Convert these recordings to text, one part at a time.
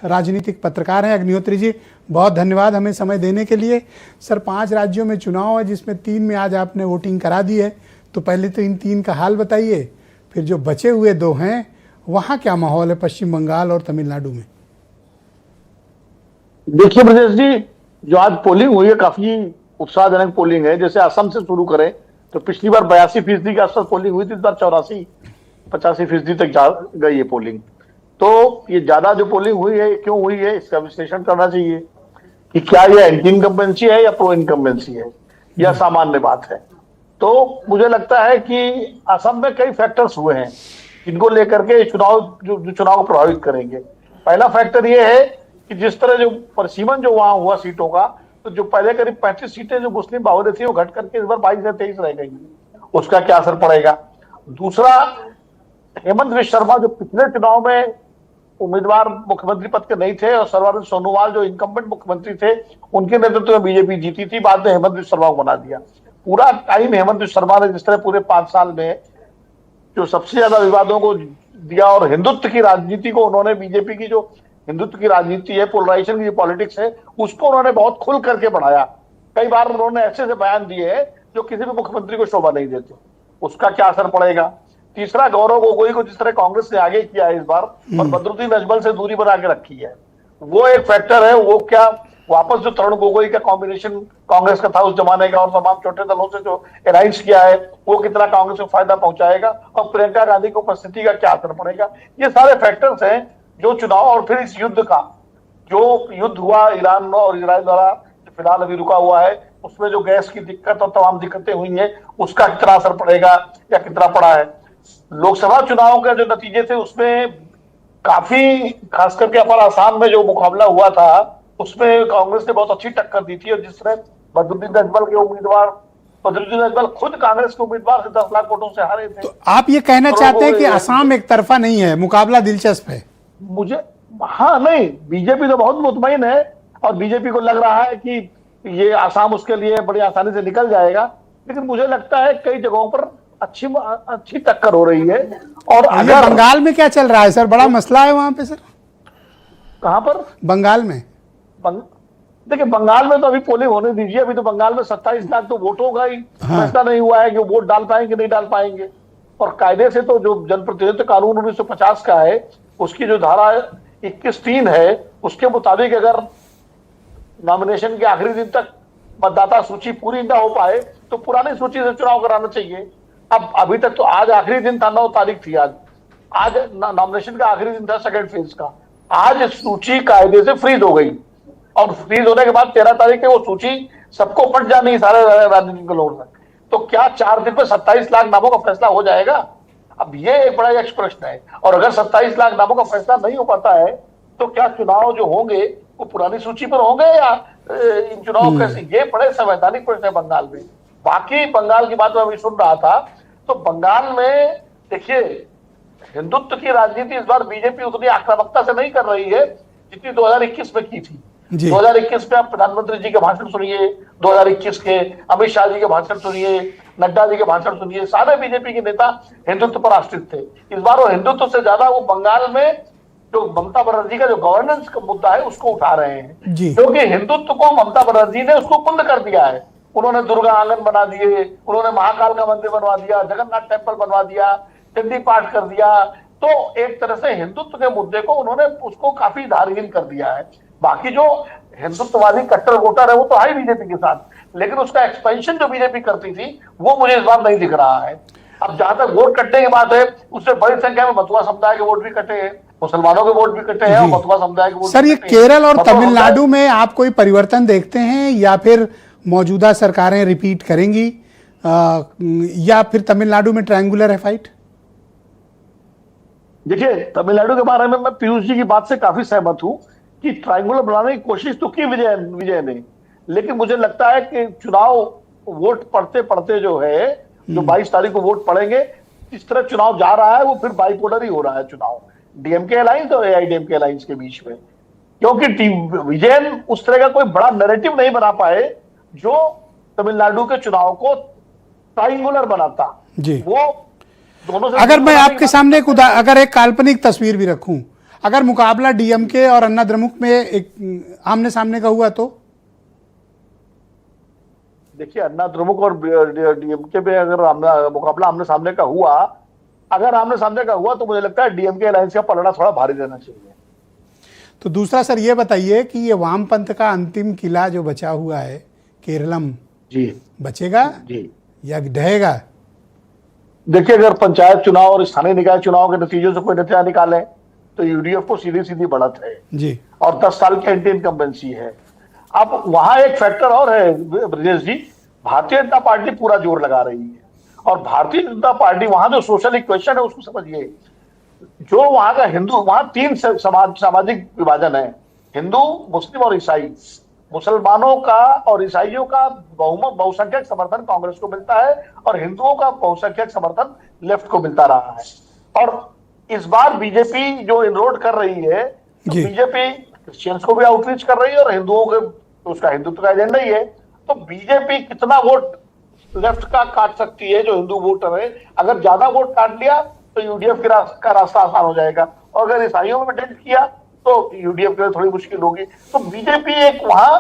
राजनीतिक पत्रकार हैं। अग्निहोत्री जी, बहुत धन्यवाद हमें समय देने के लिए। सर, 5 राज्यों में चुनाव है जिसमें 3 में आज आपने वोटिंग करा दी है, तो पहले तो इन 3 का हाल बताइए, फिर जो बचे हुए 2 हैं वहाँ क्या माहौल है पश्चिम बंगाल और तमिलनाडु में? देखिए ब्रजेश जी, जो आज पोलिंग हुई है काफी उत्साहजनक पोलिंग है। जैसे असम से शुरू करें तो पिछली बार 82% के आसपास पोलिंग हुई थी, इस बार 84-85% तक जा गई है पोलिंग। तो ये ज्यादा जो पोलिंग हुई है, क्यों हुई है, इसका विश्लेषण करना चाहिए कि क्या यह एंटी इनकम्बेंसी है या प्रो इनकम्बेंसी है या सामान्य बात है। तो मुझे लगता है कि असम में कई फैक्टर्स हुए हैं जिनको लेकर के चुनाव को प्रभावित करेंगे। पहला फैक्टर ये है कि जिस तरह जो परिसीमन जो वहां हुआ सीटों का, तो जो पहले करीब 35 सीटें जो मुस्लिम बाहुल्य थी वो घट करके इस बार 22 या 23 रह गई, उसका क्या असर पड़ेगा। दूसरा, हेमंत विश्व शर्मा जो पिछले चुनाव में उम्मीदवार मुख्यमंत्री पद के नहीं थे और सर्बानंद सोनोवाल जो इनकम्बेंट मुख्यमंत्री थे, उनके नेतृत्व में बीजेपी जीती थी, बाद में हेमंत विश्व शर्मा को बना दिया। पूरा टाइम हेमंत विश्व शर्मा ने जिस तरह पूरे 5 साल में जो सबसे ज्यादा विवादों को दिया और हिंदुत्व की राजनीति को उन्होंने, बीजेपी की जो हिंदुत्व की राजनीति है, पोलराइजेशन की जो पॉलिटिक्स है, उसको उन्होंने बहुत खुल करके बढ़ाया। कई बार उन्होंने ऐसे से बयान दिए हैं जो किसी भी मुख्यमंत्री को शोभा नहीं देते, उसका क्या असर पड़ेगा। तीसरा, गौरव गोगोई को जिस तरह कांग्रेस ने आगे किया है इस बार और बदरुद्दीन अजमल से दूरी बना के रखी है, वो एक फैक्टर है। वो क्या वापस जो तरुण गोगोई का कॉम्बिनेशन कांग्रेस का था उस जमाने का और तमाम छोटे दलों से जो अलायंस किया है, वो कितना कांग्रेस को फायदा पहुंचाएगा और प्रियंका गांधी की उपस्थिति का क्या असर पड़ेगा। ये सारे फैक्टर्स हैं जो चुनाव और फिर इस युद्ध का जो युद्ध हुआ ईरान और इजराइल द्वारा फिलहाल अभी रुका हुआ है, उसमें जो गैस की दिक्कत और तमाम दिक्कतें हुई हैं, उसका कितना असर पड़ेगा या कितना पड़ा है। लोकसभा चुनाव के जो नतीजे थे उसमें काफी, खास करके अपर आसाम में जो मुकाबला हुआ था उसमें कांग्रेस ने बहुत अच्छी टक्कर दी थी और जिस तरह बदरुद्दीन अजमल खुद कांग्रेस के उम्मीदवार से 10 लाख वोटों से हारे थे। तो आप ये कहना चाहते हैं कि असम एक तरफा नहीं है, मुकाबला दिलचस्प है? मुझे, हाँ, नहीं, बीजेपी तो बहुत मुतमईन है और बीजेपी को लग रहा है कि ये आसाम उसके लिए बड़ी आसानी से निकल जाएगा, लेकिन मुझे लगता है कई जगहों पर अच्छी टक्कर हो रही है। और अगर बंगाल में क्या चल रहा है सर? बड़ा मसला है वहां पे सर। कहां पर? बंगाल में। देखिए, बंगाल में तो अभी पोलिंग होने दीजिए। अभी तो बंगाल में 27 लाख तो वोट होगा ही, फैसला नहीं हुआ है कि वोट डाल पाएंगे नहीं डाल पाएंगे। और कायदे से तो जो जनप्रतिनिधित्व कानून 1950 का है, उसकी जो धारा 21(3) है, उसके मुताबिक अगर नॉमिनेशन के आखिरी दिन तक मतदाता सूची पूरी ना हो पाए तो पुरानी सूची से चुनाव कराना चाहिए। अब अभी तक तो आज आखिरी दिन था, 9 तारीख थी आज नॉमिनेशन का आखिरी दिन था सेकंड फेज का। आज सूची कायदे से फ्रीज हो गई और फ्रीज होने के बाद 13 तारीख को वो सूची सबको फट जानी, सारे राजनीतिक लोगों तक। तो क्या 4 दिन में 27 लाख नामों का फैसला हो जाएगा? अब ये एक बड़ा यक्ष प्रश्न है। और अगर 27 लाख नामों का फैसला नहीं हो पाता है तो क्या चुनाव जो होंगे वो पुरानी सूची पर होंगे या इन चुनाव कैसे? ये बड़े संवैधानिक प्रश्न है बंगाल में। बाकी बंगाल की बात मैं अभी सुन रहा था, तो बंगाल में देखिए, हिंदुत्व की राजनीति इस बार बीजेपी उतनी आक्रामकता से नहीं कर रही है जितनी 2021 में की थी। 2021 में आप प्रधानमंत्री जी के भाषण सुनिए, 2021 के अमित शाह जी के भाषण सुनिए, नड्डा जी के भाषण सुनिए, सारे बीजेपी के नेता हिंदुत्व पर आश्रित थे। इस बार वो हिंदुत्व से ज्यादा वो बंगाल में जो ममता बनर्जी का जो गवर्नेंस का मुद्दा है उसको उठा रहे हैं, क्योंकि हिंदुत्व को ममता बनर्जी ने उसको कुंद कर दिया है। उन्होंने दुर्गा आंगन बना दिए, उन्होंने महाकाल का मंदिर बनवा दिया, जगन्नाथ टेम्पल बनवा दिया, चंडी पाठ कर दिया। तो एक तरह से हिंदुत्व के मुद्दे को उन्होंने उसको काफी धारहीन कर दिया है। बाकी जो हिंदुत्ववादी कट्टर वोटर है वो तो है बीजेपी के साथ, लेकिन उसका एक्सपेंशन जो बीजेपी करती थी वो मुझे इस बार नहीं दिख रहा है। अब जहां तक वोट कटने की बात है, उससे बड़ी संख्या में मथुआ समुदाय के वोट भी कटे हैं, मुसलमानों के वोट भी कटे हैं और मथुआ समुदाय के वोट। सर, ये केरल और तमिलनाडु में आप कोई परिवर्तन देखते हैं या फिर मौजूदा सरकारें रिपीट करेंगी या फिर तमिलनाडु में ट्रायंगुलर है फाइट? देखिए, तमिलनाडु के बारे में मैं पीयूष जी की बात से काफी सहमत हूं कि ट्रायंगुलर बनाने की कोशिश तो की विजय ने, लेकिन मुझे लगता है कि चुनाव वोट पड़ते पड़ते जो है, जो 22 तारीख को वोट पड़ेंगे, इस तरह चुनाव जा रहा है वो फिर बाइपोलर ही हो रहा है चुनाव, डीएमके अलायंस और एआईडीएमके अलायंस के बीच में। क्योंकि विजयन उस तरह का कोई बड़ा नैरेटिव नहीं बना पाए जो तमिलनाडु के चुनाव को ट्रायंगुलर बनाता। जी। वो दोनों से, अगर मैं आपके सामने अगर एक काल्पनिक तस्वीर भी रखूं, अगर मुकाबला डीएमके और अन्ना द्रमुक में एक आमने सामने का हुआ तो? देखिए, अन्ना द्रमुक और डीएमके में अगर मुकाबला आमने सामने का हुआ, अगर आमने सामने का हुआ तो मुझे लगता है डीएमके अलायंस का पलड़ा थोड़ा भारी रहना चाहिए। तो दूसरा सर ये बताइए कि ये वामपंथ का अंतिम किला जो बचा हुआ है केरलम, जी बचेगा जी। या ढहेगा? देखिए, अगर पंचायत चुनाव और स्थानीय निकाय चुनाव के नतीजों से कोई नतीजा निकाले तो यूडीएफ को सीधी सीधी बढ़त है जी, और 10 साल की एंटी इनकम्बेंसी है। अब वहां एक फैक्टर और है ब्रजेश जी, भारतीय जनता पार्टी पूरा जोर लगा रही है और भारतीय जनता पार्टी वहां जो सोशल इक्वेशन है उसको समझिए। जो वहां का हिंदू, वहां 3 सामाजिक विभाजन है, हिंदू, मुस्लिम और ईसाई। मुसलमानों का और ईसाइयों का बहुसंख्यक समर्थन कांग्रेस को मिलता है और हिंदुओं का बहुसंख्यक समर्थन लेफ्ट को मिलता रहा है। और इस बार बीजेपी जो इनरोड कर रही है, तो बीजेपी क्रिश्चियंस को भी आउटरीच कर रही है और हिंदुओं के, तो उसका हिंदुत्व का एजेंडा ही है। तो बीजेपी कितना वोट लेफ्ट का काट सकती है जो हिंदू वोटर है, अगर ज्यादा वोट काट लिया तो यूडीएफ का रास्ता आसान हो जाएगा, और अगर ईसाइयों में डेंट किया तो यूडीएफ के लिए थोड़ी मुश्किल होगी। तो बीजेपी एक वहां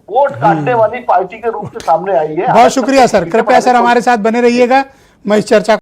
वोट काटने वाली पार्टी के रूप में सामने आई है। बहुत शुक्रिया सर, कृपया सर हमारे साथ बने रहिएगा। मैं इस चर्चा